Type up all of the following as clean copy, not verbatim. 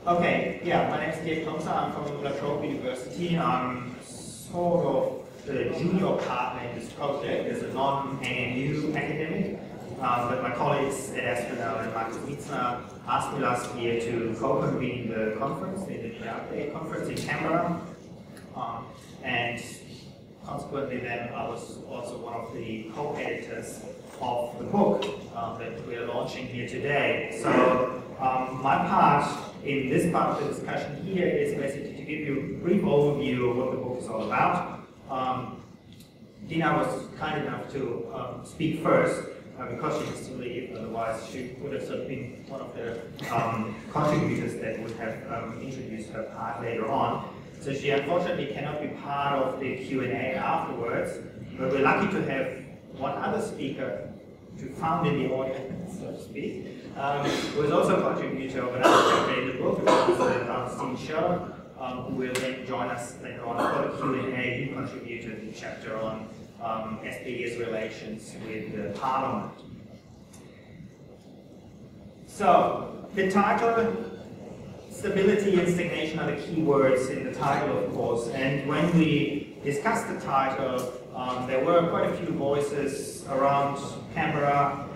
Okay, yeah, my name is Dirk Tomsa. I'm from Trobe University. I'm sort of the junior partner in this project as a non-ANU academic. But my colleagues at Aspinall and Marcus Mietzner asked me last year to co-convene the conference, the Update conference in Canberra. And consequently then I was also one of the co-editors of the book that we are launching here today. So my part in this part of the discussion here is basically to give you a brief overview of what the book is all about. Dina was kind enough to speak first because she has to leave, otherwise she would have sort of been one of the contributors that would have introduced her part later on. So she unfortunately cannot be part of the Q&A afterwards, but we're lucky to have one other speaker to found in the audience, so to speak, who is also a contributor of another chapter in the book, which is Steve Sherlock, who will then join us later on for the Q&A. He contributed the chapter on SPE's relations with the Parliament. So, the title, stability and stagnation, are the key words in the title, of course, and when we discussed the title, there were quite a few voices around Canberra,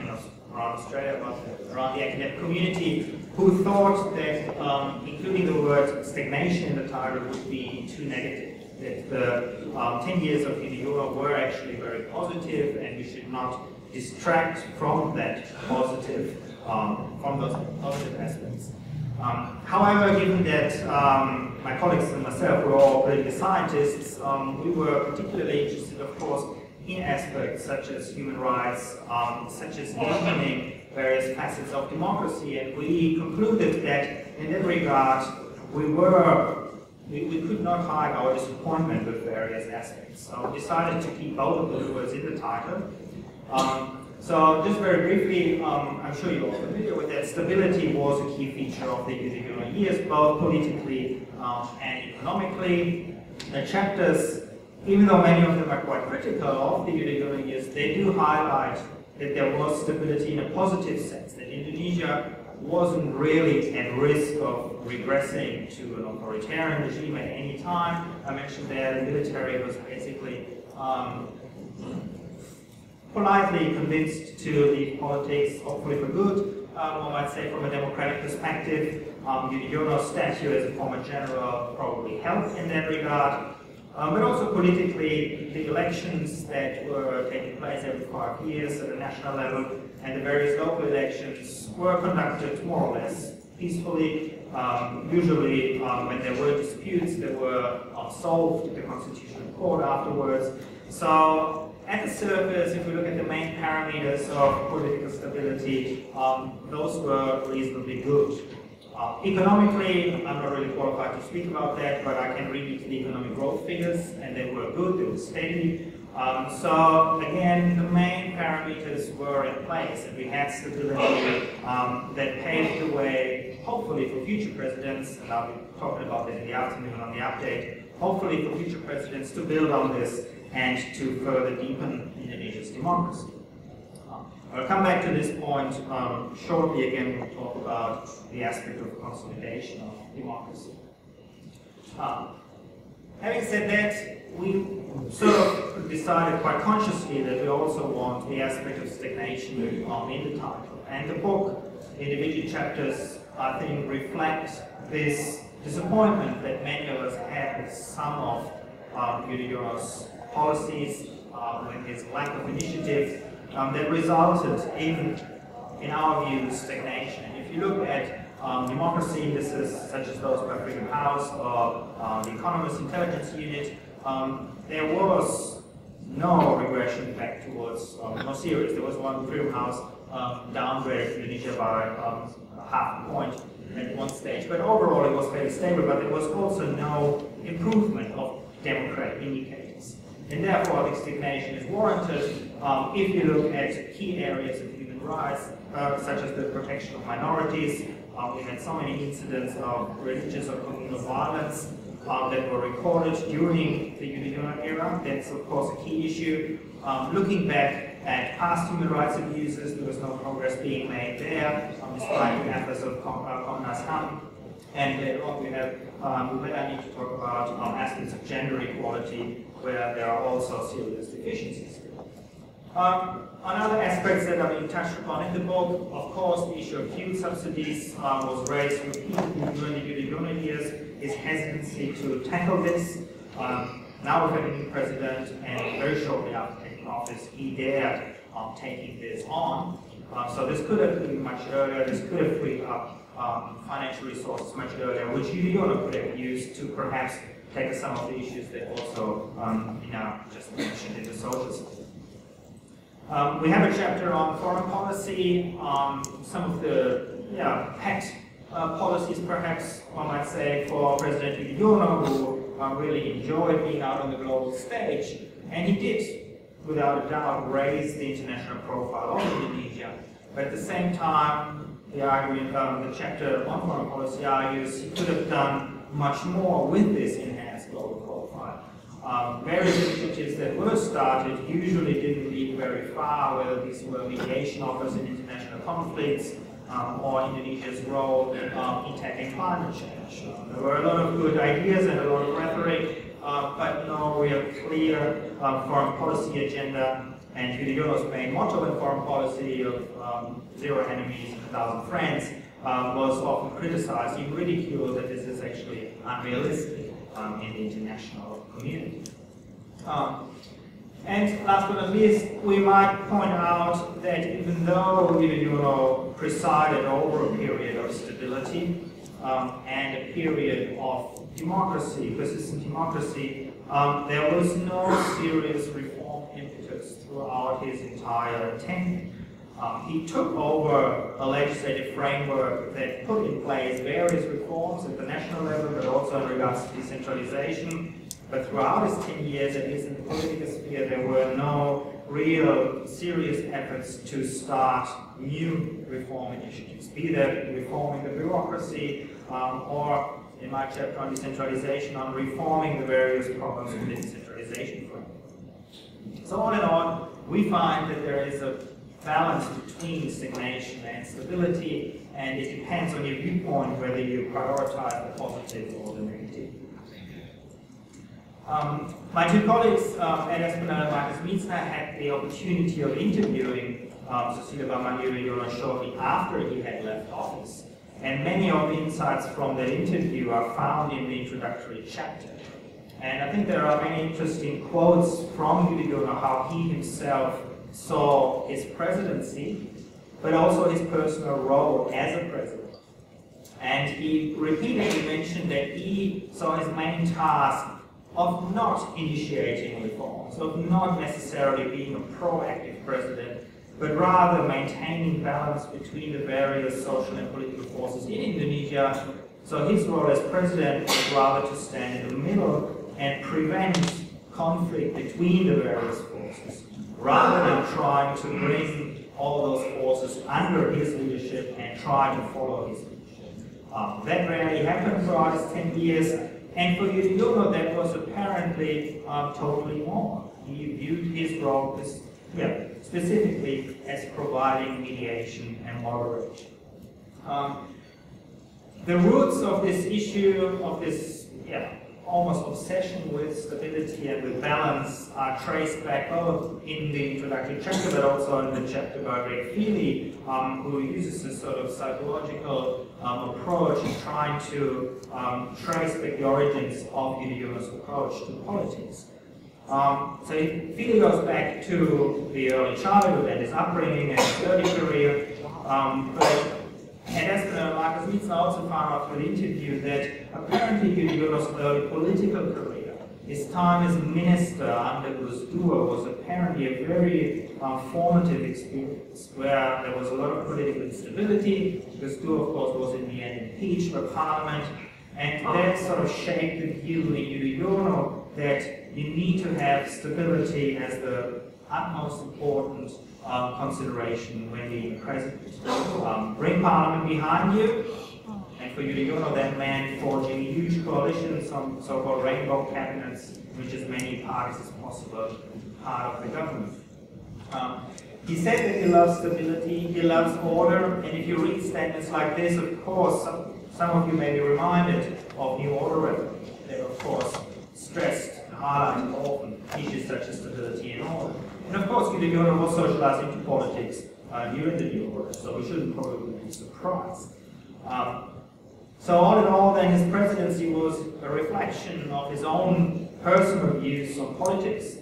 around Australia, but around the academic community, who thought that including the word stagnation in the title would be too negative, that the 10 years of Yudhoyono were actually very positive, and we should not distract from that positive, from those positive aspects. However, given that my colleagues and myself were all political scientists, we were particularly interested, of course, in aspects such as human rights, such as deepening various facets of democracy, and we concluded that in that regard we could not hide our disappointment with various aspects. So we decided to keep both of those words in the title. So just very briefly, I'm sure you're all familiar with that, stability was a key feature of the Yudhoyono years, both politically and economically. The chapters, even though many of them are quite critical of the Yudhoyono years, they do highlight that there was stability in a positive sense, that Indonesia wasn't really at risk of regressing to an authoritarian regime at any time. I mentioned that the military was basically politely convinced to leave politics, hopefully for good. One might say from a democratic perspective, Yudhoyono's statue as a former general probably helped in that regard. But also politically, the elections that were taking place every 5 years at the national level and the various local elections were conducted more or less peacefully. Usually, when there were disputes, they were solved at the Constitutional Court afterwards. So, at the surface, if we look at the main parameters of political stability, those were reasonably good. Economically, I'm not really qualified to speak about that, but I can read the economic growth figures, and they were good, they were steady. So again, the main parameters were in place, and we had stability that paved the way, hopefully for future presidents, and I'll be talking about that in the afternoon on the update, hopefully for future presidents to build on this and to further deepen Indonesia's democracy. I'll come back to this point shortly again when we talk about the aspect of consolidation of democracy. Having said that, we sort of decided quite consciously that we also want the aspect of stagnation in the title. And the book, the individual chapters, I think, reflect this disappointment that many of us had with some of Yudhoyono's policies, with his lack of initiative, that resulted in our view, stagnation. And if you look at democracy indices such as those by Freedom House or the Economist Intelligence Unit, there was no regression back towards, no serious. There was one Freedom House downgraded Indonesia by half a point at one stage, but overall it was fairly stable, but there was also no improvement of democratic indicators. And therefore, I think stagnation is warranted if you look at key areas of human rights, such as the protection of minorities. We had so many incidents of religious or communal violence that were recorded during the Yudhoyono era. That's, of course, a key issue. Looking back at past human rights abuses, there was no progress being made there, despite the efforts of Komnas HAM. And later on we need to talk about aspects of gender equality where there are also serious deficiencies. Another aspects that are being touched upon in the book, of course, the issue of fuel subsidies was raised repeatedly during the Yudhoyono years, his hesitancy to tackle this. Now we've got a new president, and very shortly after taking office, he dared taking this on. So this could have been much earlier, this could have freed up financial resources much earlier, which Yudhoyono could have used to perhaps tackle some of the issues that also just mentioned in the social system. We have a chapter on foreign policy, some of the pet policies, perhaps one might say, for President Yudhoyono, who really enjoyed being out on the global stage, and he did, without a doubt, raise the international profile of Indonesia. But at the same time, the argument, the chapter on foreign policy argues he could have done much more with this enhanced global profile. Various initiatives that were started usually didn't lead very far, whether these were mediation offers in international conflicts or Indonesia's role in tackling climate change. There were a lot of good ideas and a lot of rhetoric, but no real clear foreign policy agenda. And Yudhoyono's main motto in foreign policy of 0 enemies and 1,000 friends was often criticized, even ridiculed, that this is actually unrealistic in the international community. And last but not least, we might point out that even though Yudhoyono presided over a period of stability and a period of democracy, persistent democracy, there was no serious reform impetus throughout his entire tenure. He took over a legislative framework that put in place various reforms at the national level, but also in regards to decentralization. But throughout his 10 years, at least in the political sphere, there were no real serious efforts to start new reform initiatives, be that reforming the bureaucracy or, in my chapter on decentralization, on reforming the various problems of the decentralization framework. So on and on, we find that there is a balance between stagnation and stability, and it depends on your viewpoint whether you prioritize the positive or the negative. My two colleagues, Ed Espinel and Marcus Mietzner, had the opportunity of interviewing Susilo Bambang Yudhoyono shortly after he had left office. And many of the insights from that interview are found in the introductory chapter. And I think there are many interesting quotes from Yudhoyono, how he himself saw his presidency, but also his personal role as a president. And he repeatedly mentioned that he saw his main task of not initiating reforms, of not necessarily being a proactive president, but rather maintaining balance between the various social and political forces in Indonesia. So his role as president was rather to stand in the middle and prevent conflict between the various forces, rather than trying to bring all those forces under his leadership and try to follow his leadership. That rarely happened throughout his 10 years, and for Yudhoyono that was apparently totally normal. He viewed his role as, specifically as providing mediation and moderation. The roots of this issue, of this almost obsession with stability and with balance, are traced back both in the introductory chapter, but also in the chapter by Ray Feely, who uses this sort of psychological approach in trying to trace back the origins of Yudhoyono's approach to politics. So Feely goes back to the early childhood and his upbringing and his early career, but as Marcus Mietzner also found out through the interview that apparently Yudhoyono's early political career, his time as a minister under Gus Dur, was apparently a very formative experience where there was a lot of political instability. Gus Dur, of course, was in the end impeached by Parliament, and that sort of shaped the view in Yudhoyono that you need to have stability as the utmost important consideration when being president. Bring Parliament behind you, and for Yudhoyono that meant forging huge coalitions, some so-called rainbow cabinets, which as many parties as possible part of the government. He said that he loves stability, he loves order, and if you read statements like this, of course, Some of you may be reminded of New Order. They, of course, stressed and highlighted often issues such as stability and order. And of course, Yudhoyono was socialized into politics during the New Order, so we shouldn't probably be surprised. So all in all, then, his presidency was a reflection of his own personal views on politics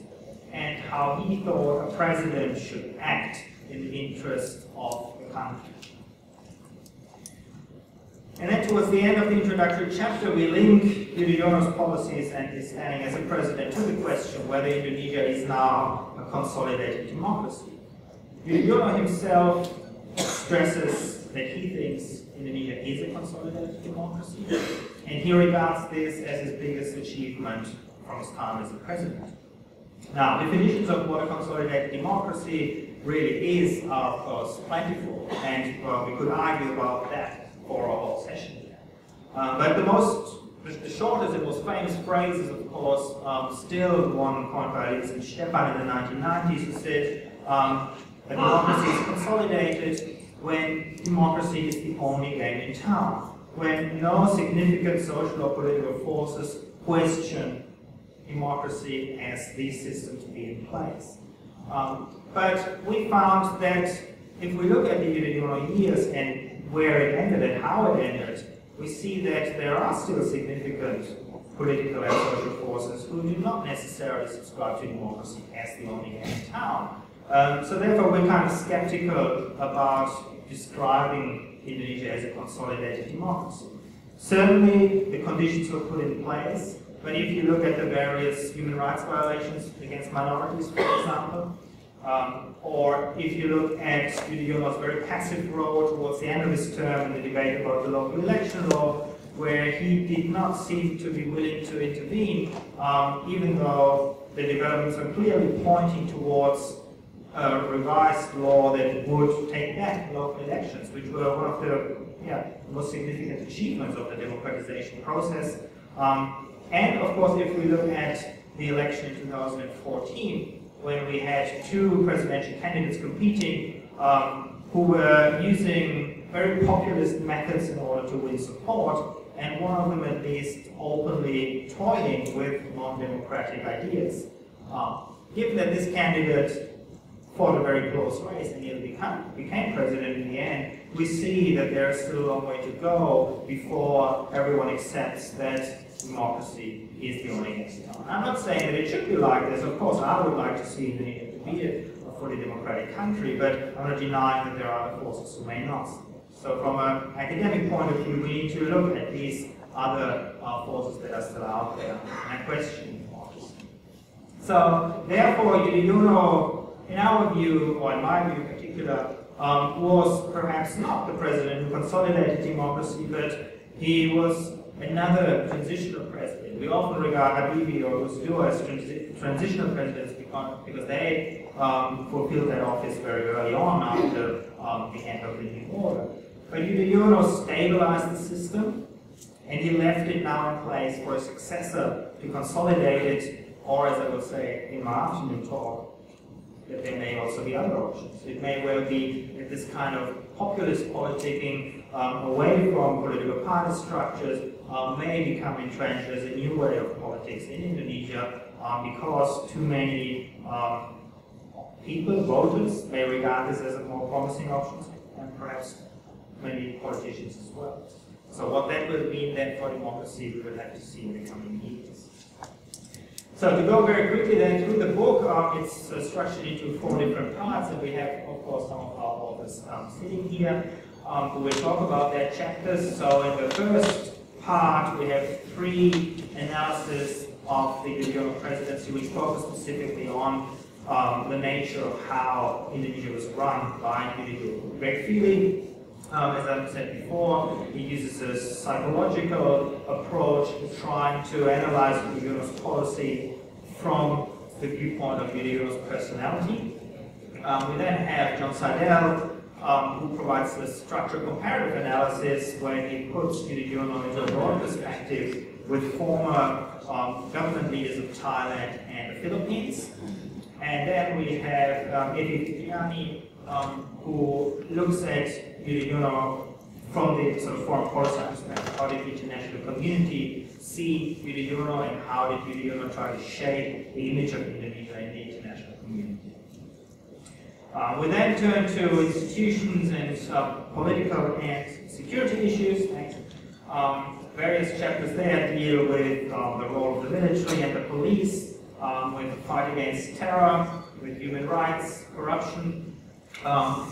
and how he thought a president should act in the interest of the country. And then towards the end of the introductory chapter, we link Yudhoyono's policies and his standing as a president to the question whether Indonesia is now a consolidated democracy. Yudhoyono himself stresses that he thinks Indonesia is a consolidated democracy, and he regards this as his biggest achievement from his time as a president. Now, definitions of what a consolidated democracy really is are, of course, plentiful, and we could argue about that for a whole session here. But the shortest and most famous phrase is, of course, still one coined by Alexander Stepan in the 1990s, who said that democracy is consolidated when democracy is the only game in town, when no significant social or political forces question democracy as the system to be in place. But we found that if we look at the Yudhoyono years and where it ended and how it ended, we see that there are still significant political and social forces who do not necessarily subscribe to democracy as the only game in town. So therefore we're kind of skeptical about describing Indonesia as a consolidated democracy. Certainly the conditions were put in place, but if you look at the various human rights violations against minorities, for example, or if you look at Yudhoyono's very passive role towards the end of his term in the debate about the local election law, where he did not seem to be willing to intervene, even though the developments are clearly pointing towards a revised law that would take back local elections, which were one of the most significant achievements of the democratization process. And of course, if we look at the election in 2014, when we had two presidential candidates competing who were using very populist methods in order to win support, and one of them at least openly toying with non-democratic ideas. Given that this candidate fought a very close race and nearly became president in the end, we see that there is still a long way to go before everyone accepts that democracy is the only next town. I'm not saying that it should be like this. Of course, I would like to see Indonesia to be a fully democratic country, but I'm not denying that there are other forces who may not. So from an academic point of view, we need to look at these other forces that are still out there and question democracy. So therefore, Yudhoyono, in our view, or in my view in particular, was perhaps not the president who consolidated democracy, but he was another transitional president. We often regard Habibie or Gus as transitional presidents because they fulfilled that office very early on after the end of the New Order. But Yudhoyono stabilized the system, and he left it now in place for a successor to consolidate it, or as I will say in my afternoon talk, that there may also be other options. It may well be that this kind of populist politicking away from political party structures may become entrenched as a new way of politics in Indonesia because too many people, voters, may regard this as a more promising option, and perhaps many politicians as well. So what that will mean then for democracy, we will have to see in the coming years. So to go very quickly then through the book, it's structured into 4 different parts, and we have, of course, some of our authors sitting here who will talk about their chapters. So in the first part, we have 3 analyses of the Yudhoyono presidency, which focus specifically on the nature of how Indonesia was run by Yudhoyono. Very freely, as I said before, he uses a psychological approach to trying to analyze Yudhoyono's policy from the viewpoint of Yudhoyono's personality. We then have John Seidel, who provides a structured comparative analysis where he puts Yudhoyono into a broad perspective with former government leaders of Thailand and the Philippines. And then we have Edi Fitriani, who looks at Yudhoyono from the sort of foreign policy perspective, how did the international community see Yudhoyono and how did Yudhoyono try to shape the image of Indonesia in the international community? We then turn to institutions and political and security issues. Various chapters there deal with the role of the military and the police, with the fight against terror, with human rights, corruption,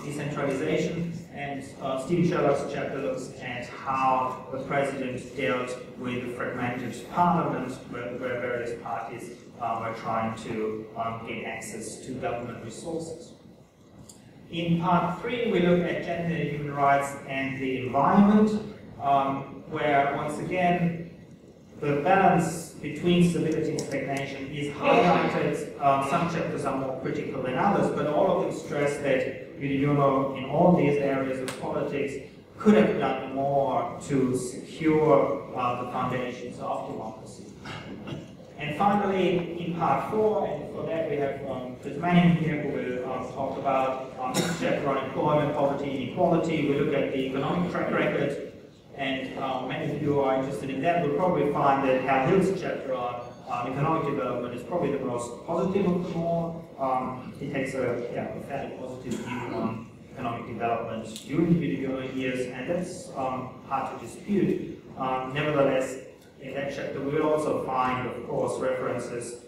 decentralization, and Stephen Sherlock's chapter looks at how the president dealt with the fragmented parliament, where various parties were trying to gain access to government resources. In part 3, we look at gender, human rights, and the environment, where once again the balance between stability and stagnation is highlighted. Some chapters are more critical than others, but all of them stress that Yudhoyono in all these areas of politics could have done more to secure the foundations of democracy. And finally, in part 4, and for that we have Chris Manning here who will talk about this chapter on employment, poverty, inequality. We look at the economic track record, and many of you who are interested in that will probably find that Hal Hill's chapter on economic development is probably the most positive of them all. He takes a fairly positive view on economic development during the Yudhoyono years, and that's hard to dispute. Nevertheless, in that chapter we will also find, of course, references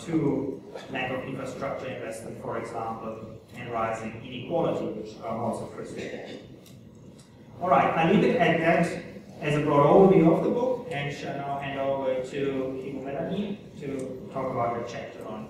to lack of infrastructure investment, for example, and rising inequality, which are also present. All right, I leave it at that as a broad overview of the book, and shall now hand over to Melanie to talk about her chapter on